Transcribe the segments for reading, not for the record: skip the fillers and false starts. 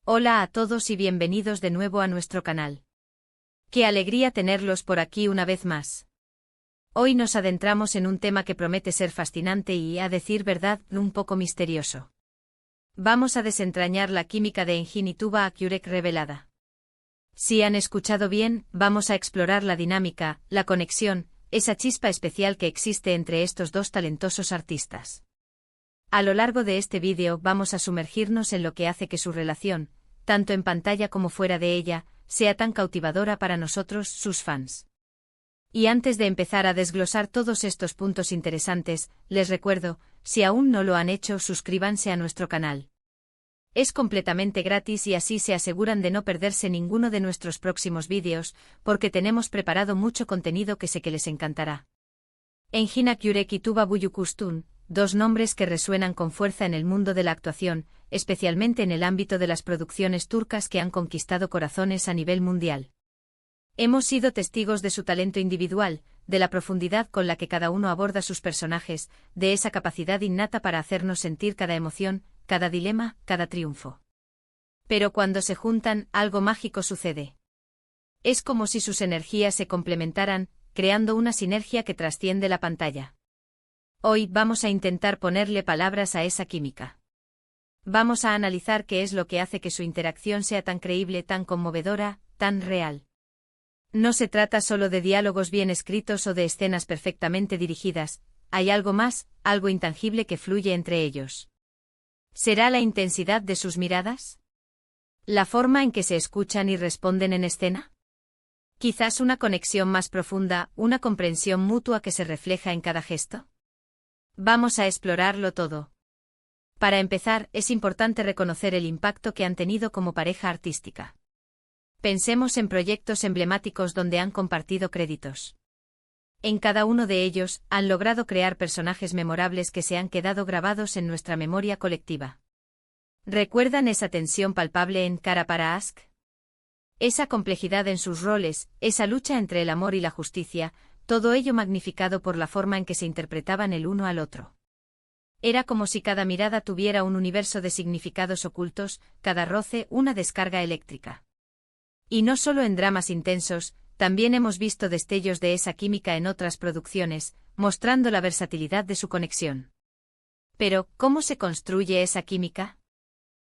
Hola a todos y bienvenidos de nuevo a nuestro canal. Qué alegría tenerlos por aquí una vez más. Hoy nos adentramos en un tema que promete ser fascinante y, a decir verdad, un poco misterioso. Vamos a desentrañar la química de Enginituba Accurec revelada. Si han escuchado bien, vamos a explorar la dinámica, la conexión, esa chispa especial que existe entre estos dos talentosos artistas. A lo largo de este vídeo vamos a sumergirnos en lo que hace que su relación, tanto en pantalla como fuera de ella, sea tan cautivadora para nosotros, sus fans. Y antes de empezar a desglosar todos estos puntos interesantes, les recuerdo, si aún no lo han hecho, suscríbanse a nuestro canal. Es completamente gratis y así se aseguran de no perderse ninguno de nuestros próximos vídeos, porque tenemos preparado mucho contenido que sé que les encantará. Engin Accurec y Tuba Büyüküstün, dos nombres que resuenan con fuerza en el mundo de la actuación, especialmente en el ámbito de las producciones turcas que han conquistado corazones a nivel mundial. Hemos sido testigos de su talento individual, de la profundidad con la que cada uno aborda sus personajes, de esa capacidad innata para hacernos sentir cada emoción, cada dilema, cada triunfo. Pero cuando se juntan, algo mágico sucede. Es como si sus energías se complementaran, creando una sinergia que trasciende la pantalla. Hoy vamos a intentar ponerle palabras a esa química. Vamos a analizar qué es lo que hace que su interacción sea tan creíble, tan conmovedora, tan real. No se trata solo de diálogos bien escritos o de escenas perfectamente dirigidas, hay algo más, algo intangible que fluye entre ellos. ¿Será la intensidad de sus miradas? ¿La forma en que se escuchan y responden en escena? ¿Quizás una conexión más profunda, una comprensión mutua que se refleja en cada gesto? Vamos a explorarlo todo. Para empezar, es importante reconocer el impacto que han tenido como pareja artística. Pensemos en proyectos emblemáticos donde han compartido créditos. En cada uno de ellos, han logrado crear personajes memorables que se han quedado grabados en nuestra memoria colectiva. ¿Recuerdan esa tensión palpable en Kara para Aşk? Esa complejidad en sus roles, esa lucha entre el amor y la justicia, todo ello magnificado por la forma en que se interpretaban el uno al otro. Era como si cada mirada tuviera un universo de significados ocultos, cada roce una descarga eléctrica. Y no solo en dramas intensos, también hemos visto destellos de esa química en otras producciones, mostrando la versatilidad de su conexión. Pero, ¿cómo se construye esa química?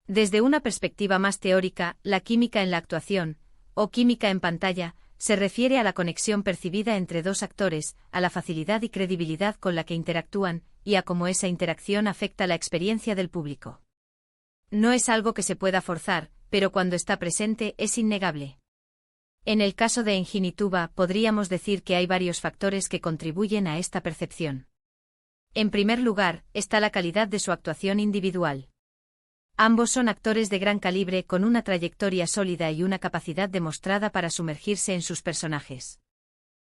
Desde una perspectiva más teórica, la química en la actuación, o química en pantalla, se refiere a la conexión percibida entre dos actores, a la facilidad y credibilidad con la que interactúan, y a cómo esa interacción afecta la experiencia del público. No es algo que se pueda forzar, pero cuando está presente es innegable. En el caso de Enginituba podríamos decir que hay varios factores que contribuyen a esta percepción. En primer lugar, está la calidad de su actuación individual. Ambos son actores de gran calibre con una trayectoria sólida y una capacidad demostrada para sumergirse en sus personajes.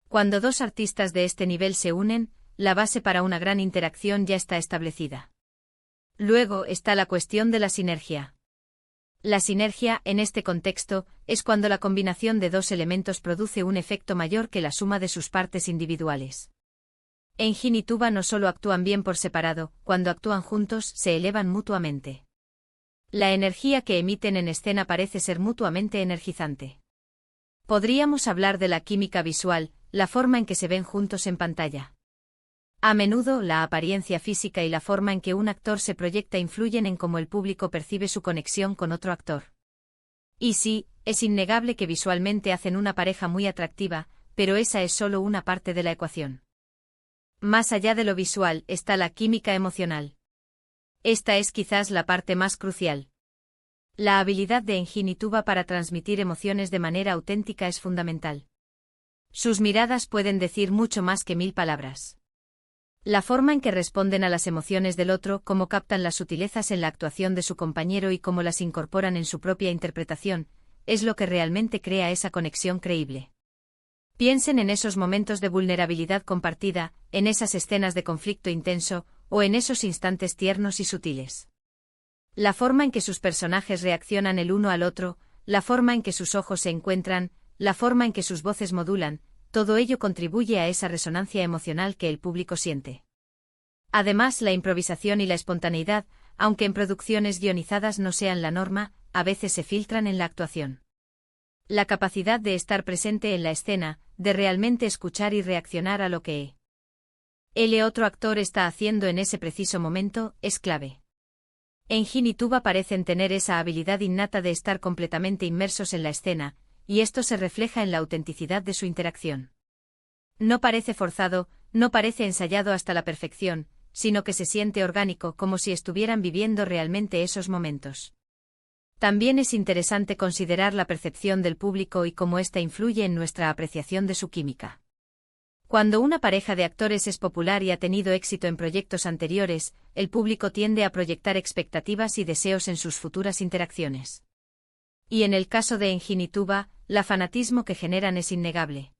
Cuando dos artistas de este nivel se unen, la base para una gran interacción ya está establecida. Luego está la cuestión de la sinergia. La sinergia, en este contexto, es cuando la combinación de dos elementos produce un efecto mayor que la suma de sus partes individuales. Engin y Tuba no solo actúan bien por separado, cuando actúan juntos se elevan mutuamente. La energía que emiten en escena parece ser mutuamente energizante. Podríamos hablar de la química visual, la forma en que se ven juntos en pantalla. A menudo, la apariencia física y la forma en que un actor se proyecta influyen en cómo el público percibe su conexión con otro actor. Y sí, es innegable que visualmente hacen una pareja muy atractiva, pero esa es solo una parte de la ecuación. Más allá de lo visual está la química emocional. Esta es quizás la parte más crucial. La habilidad de Engin y Tuba para transmitir emociones de manera auténtica es fundamental. Sus miradas pueden decir mucho más que 1000 palabras. La forma en que responden a las emociones del otro, cómo captan las sutilezas en la actuación de su compañero y cómo las incorporan en su propia interpretación, es lo que realmente crea esa conexión creíble. Piensen en esos momentos de vulnerabilidad compartida, en esas escenas de conflicto intenso, o en esos instantes tiernos y sutiles. La forma en que sus personajes reaccionan el uno al otro, la forma en que sus ojos se encuentran, la forma en que sus voces modulan, todo ello contribuye a esa resonancia emocional que el público siente. Además, la improvisación y la espontaneidad, aunque en producciones guionizadas no sean la norma, a veces se filtran en la actuación. La capacidad de estar presente en la escena, de realmente escuchar y reaccionar a lo que el otro actor está haciendo en ese preciso momento, es clave. Engin y Tuba parecen tener esa habilidad innata de estar completamente inmersos en la escena, y esto se refleja en la autenticidad de su interacción. No parece forzado, no parece ensayado hasta la perfección, sino que se siente orgánico, como si estuvieran viviendo realmente esos momentos. También es interesante considerar la percepción del público y cómo ésta influye en nuestra apreciación de su química. Cuando una pareja de actores es popular y ha tenido éxito en proyectos anteriores, el público tiende a proyectar expectativas y deseos en sus futuras interacciones. Y en el caso de Engin y Tuba, el fanatismo que generan es innegable.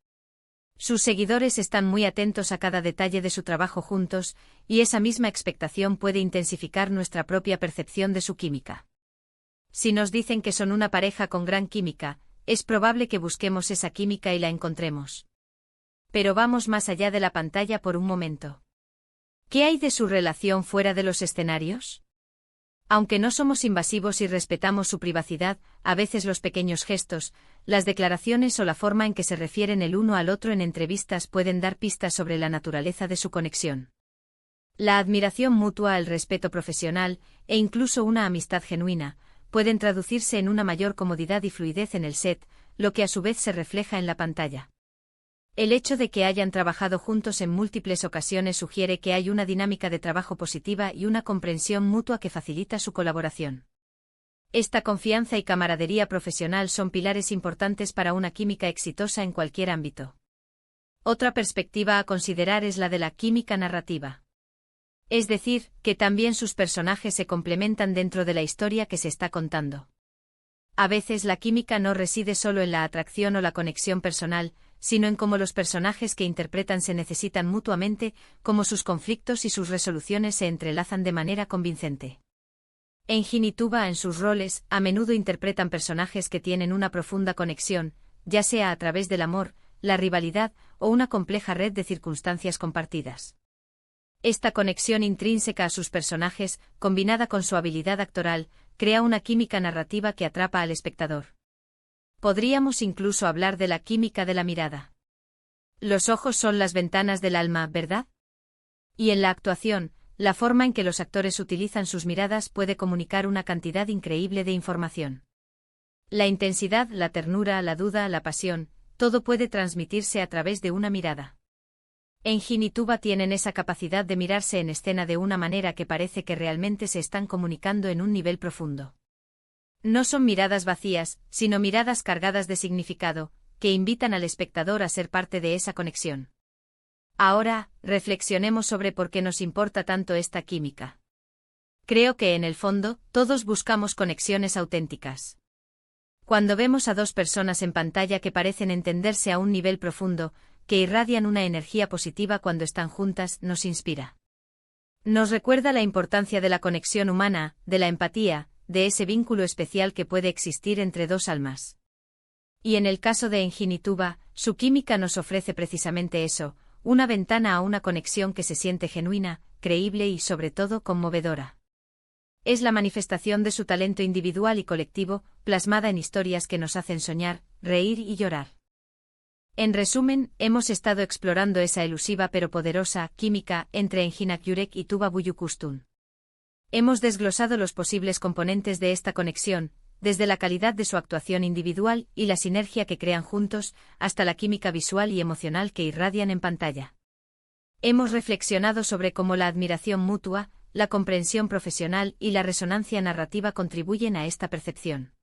Sus seguidores están muy atentos a cada detalle de su trabajo juntos, y esa misma expectación puede intensificar nuestra propia percepción de su química. Si nos dicen que son una pareja con gran química, es probable que busquemos esa química y la encontremos. Pero vamos más allá de la pantalla por un momento. ¿Qué hay de su relación fuera de los escenarios? Aunque no somos invasivos y respetamos su privacidad, a veces los pequeños gestos, las declaraciones o la forma en que se refieren el uno al otro en entrevistas pueden dar pistas sobre la naturaleza de su conexión. La admiración mutua, el respeto profesional, e incluso una amistad genuina, pueden traducirse en una mayor comodidad y fluidez en el set, lo que a su vez se refleja en la pantalla. El hecho de que hayan trabajado juntos en múltiples ocasiones sugiere que hay una dinámica de trabajo positiva y una comprensión mutua que facilita su colaboración. Esta confianza y camaradería profesional son pilares importantes para una química exitosa en cualquier ámbito. Otra perspectiva a considerar es la de la química narrativa. Es decir, que también sus personajes se complementan dentro de la historia que se está contando. A veces la química no reside solo en la atracción o la conexión personal, sino en cómo los personajes que interpretan se necesitan mutuamente, cómo sus conflictos y sus resoluciones se entrelazan de manera convincente. Engin y Tuba en sus roles, a menudo interpretan personajes que tienen una profunda conexión, ya sea a través del amor, la rivalidad o una compleja red de circunstancias compartidas. Esta conexión intrínseca a sus personajes, combinada con su habilidad actoral, crea una química narrativa que atrapa al espectador. Podríamos incluso hablar de la química de la mirada. Los ojos son las ventanas del alma, ¿verdad? Y en la actuación, la forma en que los actores utilizan sus miradas puede comunicar una cantidad increíble de información. La intensidad, la ternura, la duda, la pasión, todo puede transmitirse a través de una mirada. Engin y Tuba tienen esa capacidad de mirarse en escena de una manera que parece que realmente se están comunicando en un nivel profundo. No son miradas vacías, sino miradas cargadas de significado, que invitan al espectador a ser parte de esa conexión. Ahora, reflexionemos sobre por qué nos importa tanto esta química. Creo que en el fondo, todos buscamos conexiones auténticas. Cuando vemos a dos personas en pantalla que parecen entenderse a un nivel profundo, que irradian una energía positiva cuando están juntas, nos inspira. Nos recuerda la importancia de la conexión humana, de la empatía, de ese vínculo especial que puede existir entre dos almas. Y en el caso de Engin y Tuba, su química nos ofrece precisamente eso, una ventana a una conexión que se siente genuina, creíble y sobre todo conmovedora. Es la manifestación de su talento individual y colectivo, plasmada en historias que nos hacen soñar, reír y llorar. En resumen, hemos estado explorando esa elusiva pero poderosa química entre Engin Akyurek y Tuba Büyüküstün. Hemos desglosado los posibles componentes de esta conexión, desde la calidad de su actuación individual y la sinergia que crean juntos, hasta la química visual y emocional que irradian en pantalla. Hemos reflexionado sobre cómo la admiración mutua, la comprensión profesional y la resonancia narrativa contribuyen a esta percepción.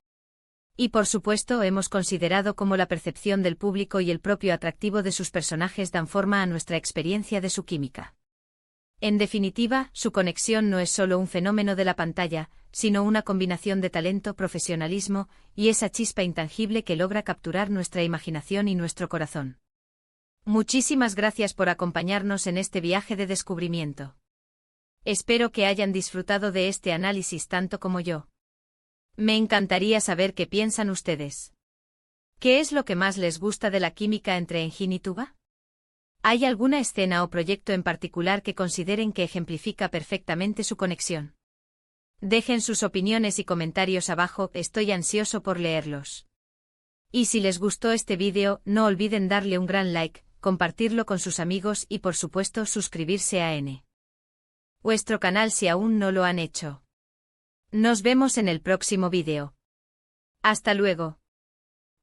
Y por supuesto hemos considerado cómo la percepción del público y el propio atractivo de sus personajes dan forma a nuestra experiencia de su química. En definitiva, su conexión no es solo un fenómeno de la pantalla, sino una combinación de talento, profesionalismo y esa chispa intangible que logra capturar nuestra imaginación y nuestro corazón. Muchísimas gracias por acompañarnos en este viaje de descubrimiento. Espero que hayan disfrutado de este análisis tanto como yo. Me encantaría saber qué piensan ustedes. ¿Qué es lo que más les gusta de la química entre Engin y Tuba? ¿Hay alguna escena o proyecto en particular que consideren que ejemplifica perfectamente su conexión? Dejen sus opiniones y comentarios abajo, estoy ansioso por leerlos. Y si les gustó este vídeo, no olviden darle un gran like, compartirlo con sus amigos y por supuesto suscribirse a nuestro canal si aún no lo han hecho. Nos vemos en el próximo vídeo. Hasta luego.